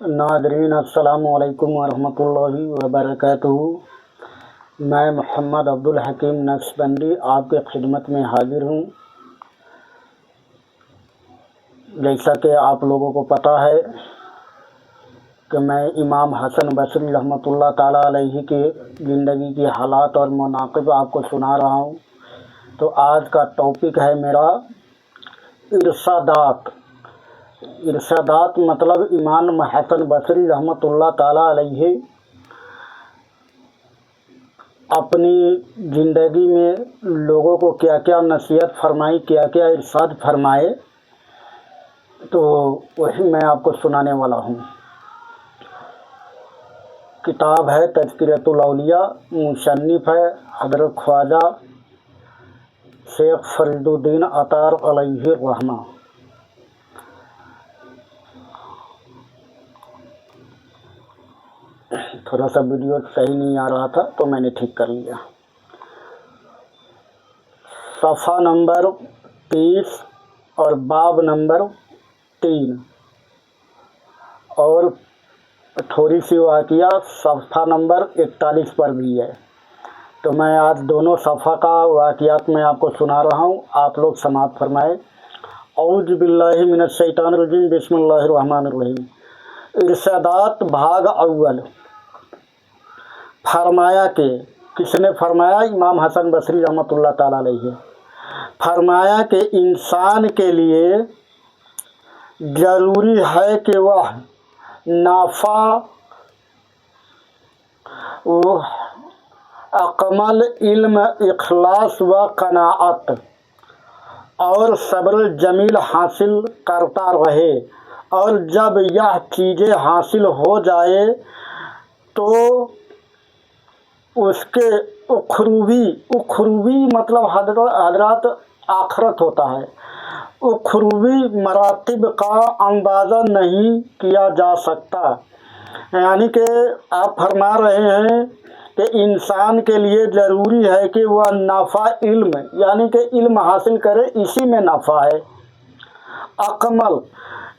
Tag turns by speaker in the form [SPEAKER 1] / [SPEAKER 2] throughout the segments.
[SPEAKER 1] नाज़रीन अस्सलाम वालेकुम वरहमतुल्लाहि वबरकातुहू। मैं मोहम्मद अब्दुल हकीम नक्शबंदी आपके खिदमत में हाजिर हूँ। जैसा कि आप लोगों को पता है कि मैं इमाम हसन बसरी रहमतुल्लाह ताला अलैहि के ज़िंदगी की हालात और मनाक़िब आपको सुना रहा हूँ। तो आज का टॉपिक है मेरा इरशादात। इरशादात मतलब इमाम हसन बसरी रहमतुल्लाह ताला अलैहि अपनी ज़िंदगी में लोगों को क्या क्या नसीहत फरमाई, क्या क्या इरशाद फरमाए, तो वही मैं आपको सुनाने वाला हूँ। किताब है तज़किरतुल औलिया, मुसन्निफ़ है हज़रत ख्वाजा शेख फरीदुद्दीन अतार अलैहि रहमा। थोड़ा सा वीडियो सही नहीं आ रहा था तो मैंने ठीक कर लिया। सफ़ा नंबर 30 और बाब नंबर 3 और थोड़ी सी वाक़िया सफ़ा नंबर 41 पर भी है। तो मैं आज दोनों सफ़ा का वाक़ियात मैं आपको सुना रहा हूँ, आप लोग समाअत फरमाए। औज़ु बिल्लाहि मिनश शैतानिर रजीम, बिस्मिल्लाहिर रहमानिर रहीम। इरशादात भाग अव्वल। फरमाया कि, किसने फरमाया? इमाम हसन बसरी रहमतुल्लाह ताला अलैहि। फरमाया कि इंसान के लिए ज़रूरी है कि वह नाफा अकमल इल्म, इखलास व कनाअत और सब्र जमील हासिल करता रहे, और जब यह चीज़ें हासिल हो जाए तो उसके उखरूवी मतलब हजरत आखरत होता है, उखरूवी मरातिब का अंदाज़ा नहीं किया जा सकता। यानी कि आप फरमा रहे हैं कि इंसान के लिए ज़रूरी है कि वह नाफ़ा इल्म यानी कि इल्म हासिल करे, इसी में नाफ़ा है। अकमल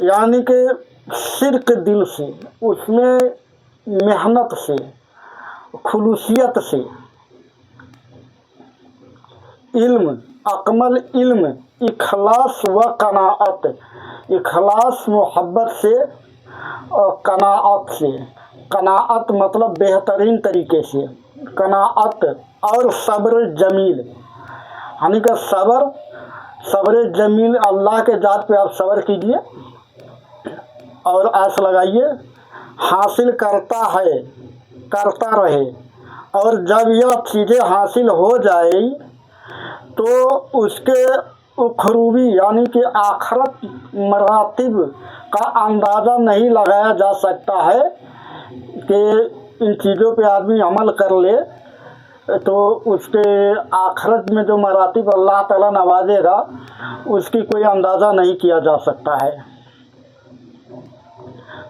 [SPEAKER 1] यानी कि सिर्क दिल से, उसमें मेहनत से, खुलूसियत से। इल्म अकमल इल्म, इखलास व कनाअत, इखलास मोहब्बत से और कनाअत से। कनाअत मतलब बेहतरीन तरीके से, कनाअत और सब्र जमील यानी कि सब्र जमील, अल्लाह के ज़ात पे आप सब्र कीजिए और आस लगाइए, हासिल करता रहे, और जब यह चीज़ें हासिल हो जाए तो उसके उखरूवी यानी कि आखरत मरातिब का अंदाज़ा नहीं लगाया जा सकता है कि इन चीज़ों पे आदमी अमल कर ले तो उसके आखरत में जो मरातिब अल्लाह ताला नवाजेगा उसकी कोई अंदाज़ा नहीं किया जा सकता है।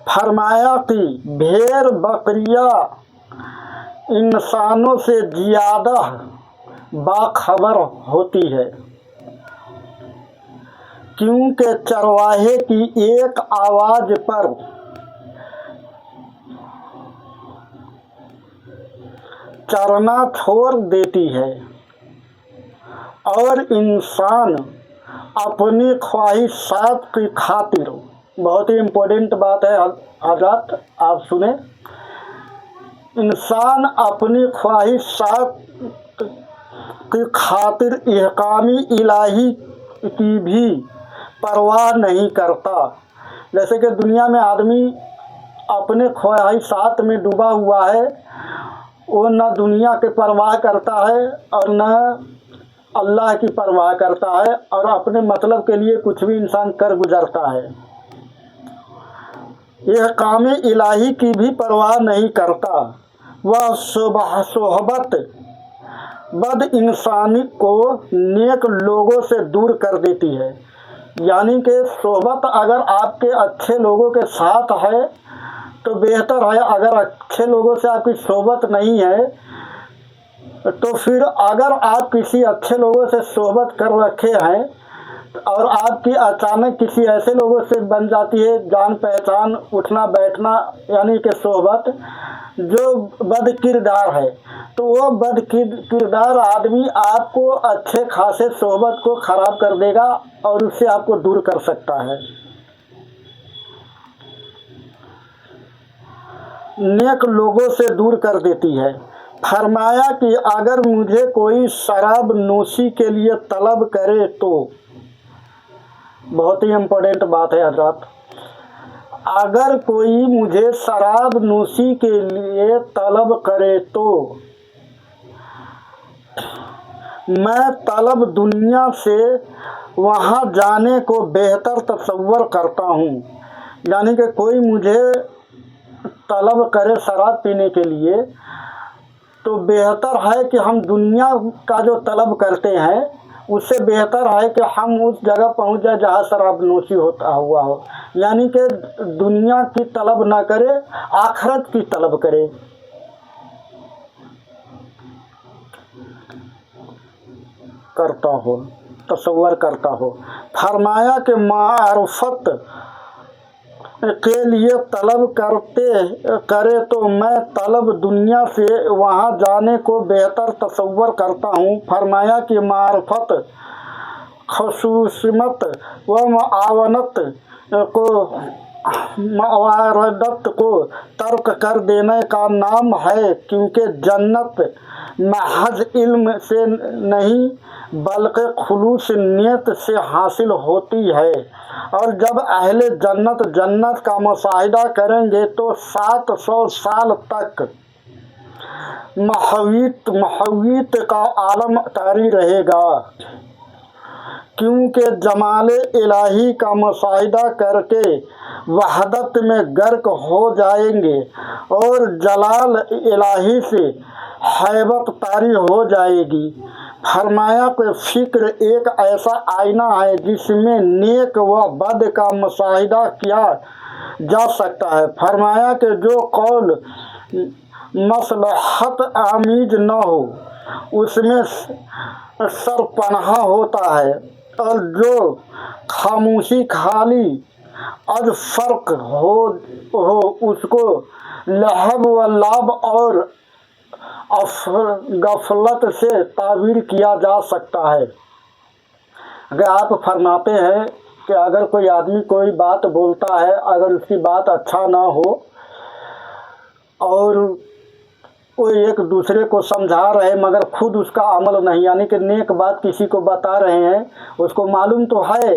[SPEAKER 1] फरमाया कि भेड़ बकरियाँ इंसानों से ज़्यादा बाखबर होती है, क्योंकि चरवाहे की एक आवाज़ पर चरना छोड़ देती है, और इंसान अपनी ख्वाहिशात की खातिर, बहुत ही इम्पोर्टेंट बात है हज़रत, आप सुने, इंसान अपनी ख्वाहिशात की खातिर इहकामी इलाही की भी परवाह नहीं करता। जैसे कि दुनिया में आदमी अपने ख्वाहिशात में डूबा हुआ है, वो न दुनिया की परवाह करता है और न अल्लाह की परवाह करता है, और अपने मतलब के लिए कुछ भी इंसान कर गुजरता है। यह काम इलाही की भी परवाह नहीं करता। वह सोहबत बद इंसानी को नेक लोगों से दूर कर देती है। यानी कि सोहबत अगर आपके अच्छे लोगों के साथ है तो बेहतर है, अगर अच्छे लोगों से आपकी सोहबत नहीं है तो फिर अगर आप किसी अच्छे लोगों से सोहबत कर रखे हैं और आपकी अचानक किसी ऐसे लोगों से बन जाती है जान पहचान, उठना बैठना, यानी कि सोहबत, जो बद किरदार है, तो वो बद किरदार आदमी आपको अच्छे खासे सोहबत को ख़राब कर देगा और उससे आपको दूर कर सकता है। नेक लोगों से दूर कर देती है। फरमाया कि अगर मुझे कोई शराब नोशी के लिए तलब करे तो, बहुत ही इम्पोर्टेंट बात है हज़रात, अगर कोई मुझे शराब नोशी के लिए तलब करे तो मैं तलब दुनिया से वहाँ जाने को बेहतर तसव्वुर करता हूँ। यानी कि कोई मुझे तलब करे शराब पीने के लिए, तो बेहतर है कि हम दुनिया का जो तलब करते हैं उससे बेहतर है कि हम उस जगह पहुंच जाए जहाँ शराब नोशी होता हुआ हो। यानी कि दुनिया की तलब ना करे, आखिरत की तलब करे। करता हो, तसव्वुर करता हो। फरमाया कि मारुफत के लिए तलब करे तो मैं तलब दुनिया से वहाँ जाने को बेहतर तसव्वुर करता हूँ। फरमाया कि मारुफत खुसूसियत व मुआवनत को मुआरदत को तर्क कर देने का नाम है, क्योंकि जन्नत महज इल्म से नहीं बल्कि खुलूस नियत से हासिल होती है। और जब अहले जन्नत का मुशाहिदा करेंगे तो 700 साल तक महवीत का आलम तारी रहेगा, क्योंकि जमाले इलाही का मुशाहिदा करके वहदत में गर्क हो जाएंगे और जलाल इलाही से हैबत तारी हो जाएगी। फरमाया कि फिक्र एक ऐसा आईना है जिसमें नेक व बद का मुशाहिदा किया जा सकता है। फरमाया कि जो कौल मसलहत आमीज न हो उसमें सरपनाह होता है, और जो खामोशी खाली अज फर्क हो उसको लहब व लाभ और गफलत से ताबीर किया जा सकता है। अगर आप फरमाते हैं कि अगर कोई आदमी कोई बात बोलता है, अगर उसकी बात अच्छा ना हो और वो एक दूसरे को समझा रहे मगर खुद उसका अमल नहीं, यानी कि नेक बात किसी को बता रहे हैं, उसको मालूम तो है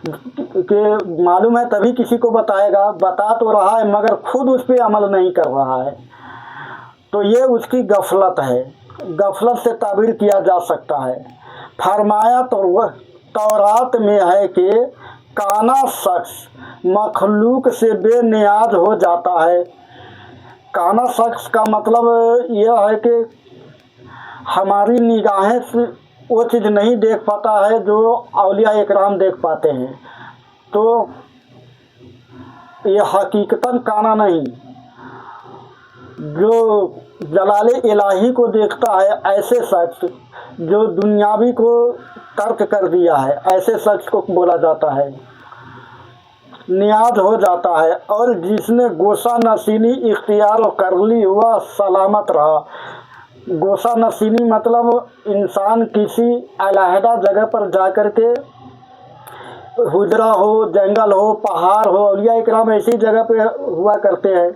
[SPEAKER 1] कि मालूम है तभी किसी को बताएगा, बता तो रहा है मगर खुद उस पर अमल नहीं कर रहा है, तो ये उसकी गफलत है। गफलत से ताबीर किया जा सकता है। फरमाया तो वह तौरात में है कि काना शख्स मखलूक से बेनियाज हो जाता है। काना शख्स का मतलब यह है कि हमारी निगाहें से वो चीज़ नहीं देख पाता है जो औलिया इकराम देख पाते हैं, तो ये हकीकतन काना नहीं। जो जलाले इलाही को देखता है, ऐसे शख्स जो दुनियावी को तर्क कर दिया है, ऐसे शख्स को बोला जाता है, नियाज हो जाता है। और जिसने गोशा नशीनी इख्तियार कर ली वह सलामत रहा। गोशा नशीनी मतलब इंसान किसी अलहदा जगह पर जाकर के, हुजरा हो, जंगल हो, पहाड़ हो, औलिया इकराम ऐसी जगह पे हुआ करते हैं,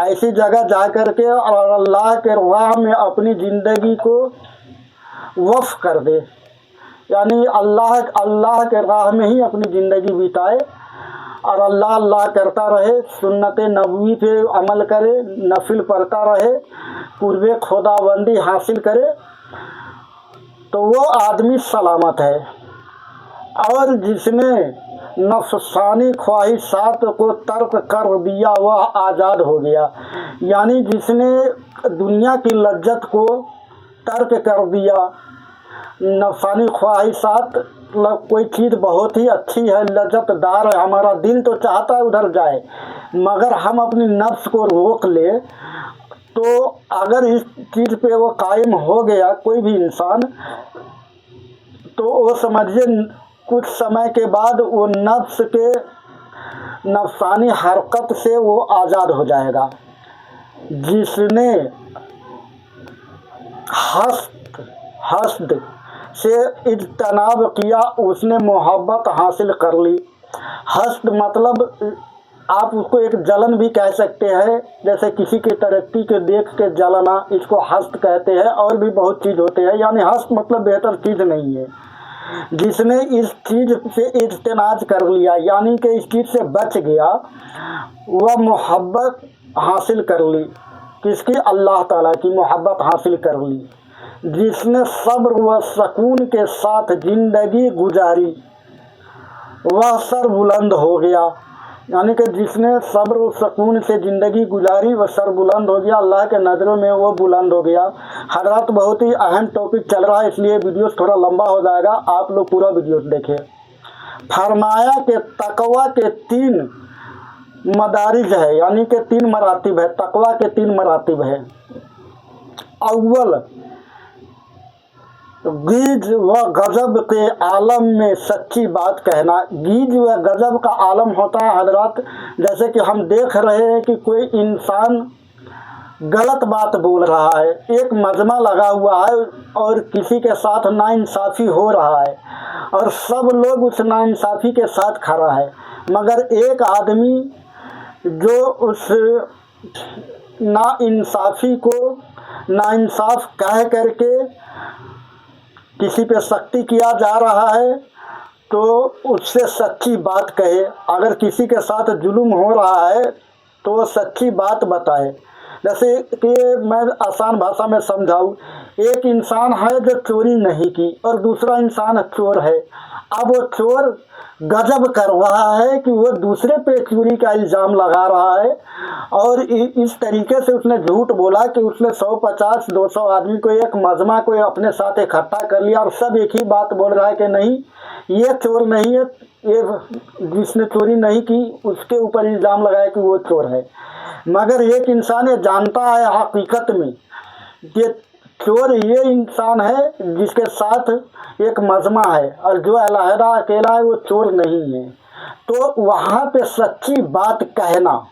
[SPEAKER 1] ऐसी जगह जा कर के और अल्लाह के राह में अपनी ज़िंदगी को वफ़ कर दे, यानी अल्लाह के राह में ही अपनी ज़िंदगी बिताए और अल्लाह करता रहे, सुन्नत नबवी पे अमल करे, नफिल पढ़ता रहे, पूर्व खुदाबंदी हासिल करे, तो वो आदमी सलामत है। और जिसने नफसानी ख्वाहिशात को तर्क कर दिया वह आज़ाद हो गया। यानी जिसने दुनिया की लज्जत को तर्क कर दिया, नफसानी ख्वाहिशात मतलब कोई चीज़ बहुत ही अच्छी है, लज्जतदार है, हमारा दिल तो चाहता है उधर जाए, मगर हम अपनी नफ्स को रोक ले, तो अगर इस चीज़ पे वो कायम हो गया कोई भी इंसान, तो वो समझिए कुछ समय के बाद वो नफ्स के नफसानी हरकत से वो आज़ाद हो जाएगा। जिसने हस्द से इज्तनाब किया उसने मोहब्बत हासिल कर ली। हस्द मतलब आप उसको एक जलन भी कह सकते हैं, जैसे किसी की तरक्की के देख के जलना, इसको हस्द कहते हैं। और भी बहुत चीज़ होते हैं, यानी हस्द मतलब बेहतर चीज़ नहीं है। जिसने इस चीज़ से इज्तनाब कर लिया, यानी कि इस चीज़ से बच गया, वह मोहब्बत हासिल कर ली। किसकी? अल्लाह ताला की मोहब्बत हासिल कर ली। जिसने सब्र व सुकून के साथ ज़िंदगी गुजारी वह सर बुलंद हो गया। यानी कि जिसने सब्र व सुकून से ज़िंदगी गुजारी वह सर बुलंद हो गया, अल्लाह के नज़रों में वो बुलंद हो गया। हज़रात, बहुत ही अहम टॉपिक चल रहा है, इसलिए वीडियो थोड़ा लंबा हो जाएगा, आप लोग पूरा वीडियो देखें। फरमाया कि तकवा के 3 मदारिज है, यानी कि 3 मरातिब है। तकवा के 3 मरातिब है। अव्वल, गीज व गज़ब के आलम में सच्ची बात कहना। गीज व गज़ब का आलम होता है हज़रात, जैसे कि हम देख रहे हैं कि कोई इंसान गलत बात बोल रहा है, एक मजमा लगा हुआ है और किसी के साथ नाइंसाफ़ी हो रहा है और सब लोग उस नाइंसाफ़ी के साथ खड़ा है, मगर एक आदमी जो उस नाइंसाफ़ी को नाइंसाफ़ कह करके किसी पे सख्ती किया जा रहा है, तो उससे सच्ची बात कहे। अगर किसी के साथ जुल्म हो रहा है तो वो सच्ची बात बताए। जैसे कि मैं आसान भाषा में समझाऊँ, एक इंसान है जो चोरी नहीं की और दूसरा इंसान चोर है। अब वो चोर गजब कर रहा है कि वो दूसरे पे चोरी का इल्ज़ाम लगा रहा है और इस तरीके से उसने झूठ बोला कि उसने 150, 200 आदमी को, एक मजमा को अपने साथ इकट्ठा कर लिया और सब एक ही बात बोल रहा है कि नहीं, ये चोर नहीं है, ये जिसने चोरी नहीं की उसके ऊपर इल्ज़ाम लगाया कि वो चोर है। मगर एक इंसान ये जानता है हकीकत में कि चोर ये इंसान है जिसके साथ एक मजमा है और जो अलहदा अकेला है वो चोर नहीं है। तो वहाँ पे सच्ची बात कहना,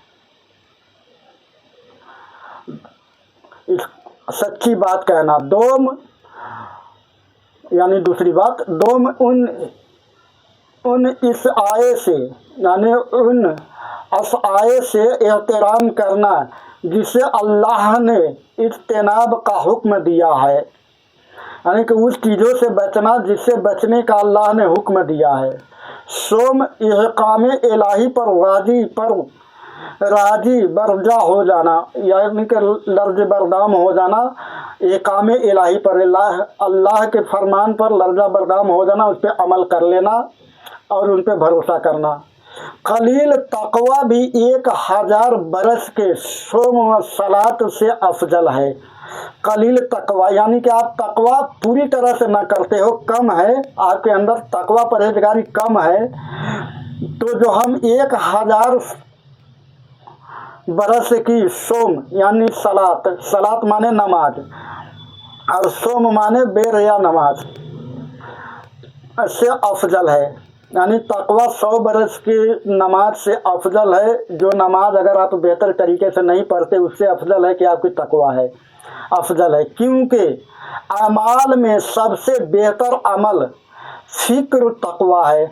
[SPEAKER 1] सच्ची बात कहना। दोम, यानी दूसरी बात, दोम उन इस आए से, यानी उन अस आए से एहतराम करना जिसे अल्लाह ने इज्तनाब का हुक्म दिया है, यानी कि उस चीज़ों से बचना जिससे बचने का अल्लाह ने हुक्म दिया है। सोम इहकाम इलाही पर राजी बरजा हो जाना, यानी कि लर्ज बरदाम हो जाना। इहकाम इलाही पर, अल्लाह के फरमान पर लर्जा बरदाम हो जाना, उस पर अमल कर लेना और उन पर भरोसा करना। कलील तकवा भी 1000 बरस के सोम व सलात से अफजल है। कलील तकवा यानी कि आप तकवा पूरी तरह से ना करते हो, कम है आपके अंदर तकवा, परहेजगारी कम है, तो जो हम 1000 बरस की सोम यानी सलात, सलात माने नमाज और सोम माने बेरिया नमाज से अफजल है। यानी तकवा 100 बरस की नमाज से अफजल है। जो नमाज अगर आप बेहतर तरीके से नहीं पढ़ते उससे अफजल है कि आपकी तकवा है, अफजल है। क्योंकि अमाल में सबसे बेहतर अमल फिक्र तकवा है।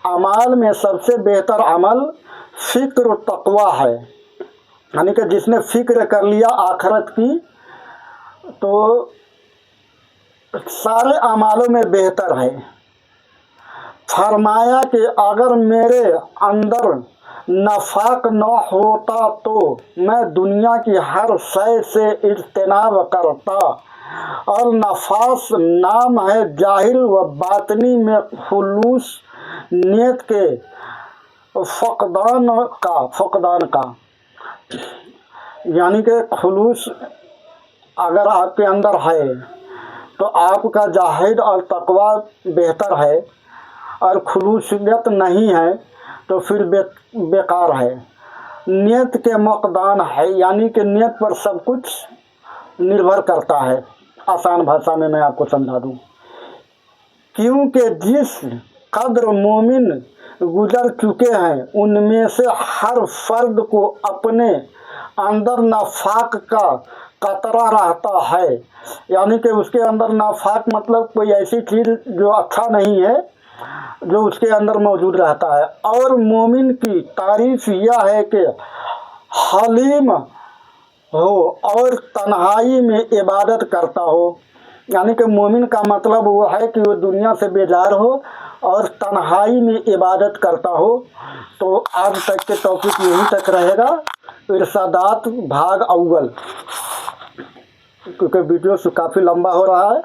[SPEAKER 1] अमाल में सबसे बेहतर अमल फिक्र तकवा है, यानी कि जिसने फिक्र कर लिया आखिरत की तो सारे अमालों में बेहतर है। फरमाया कि अगर मेरे अंदर नफाक न होता तो मैं दुनिया की हर शय से इज्तनाब करता, और नफास नाम है जाहिर व बातनी में खुलूस नियत के फकदान का, यानी कि खुलूस अगर आपके अंदर है तो आपका जाहिद और तकवा बेहतर है, और खुलूसियत नहीं है तो फिर बेकार है। नियत के मकदान है, यानी कि नियत पर सब कुछ निर्भर करता है। आसान भाषा में मैं आपको समझा दूँ। क्योंकि जिस कद्र मोमिन गुजर चुके हैं उनमें से हर फर्द को अपने अंदर नाफाक का कतरा रहता है, यानी कि उसके अंदर नाफाक मतलब कोई ऐसी चीज़ जो अच्छा नहीं है जो उसके अंदर मौजूद रहता है। और मोमिन की तारीफ यह है कि हलीम हो और तन्हाई में इबादत करता हो, यानी कि मोमिन का मतलब वो है कि वो दुनिया से बेजार हो और तन्हाई में इबादत करता हो। तो आज तक के टॉपिक यहीं तक रहेगा, इरशादात भाग अव्वल, क्योंकि वीडियो काफ़ी लंबा हो रहा है।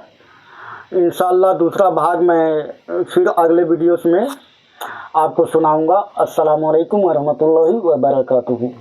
[SPEAKER 1] इंशाअल्लाह दूसरा भाग मैं फिर अगले वीडियोस में आपको सुनाऊंगा। अस्सलामु अलैकुम वरहमतुल्लाहि वबरकातुहू।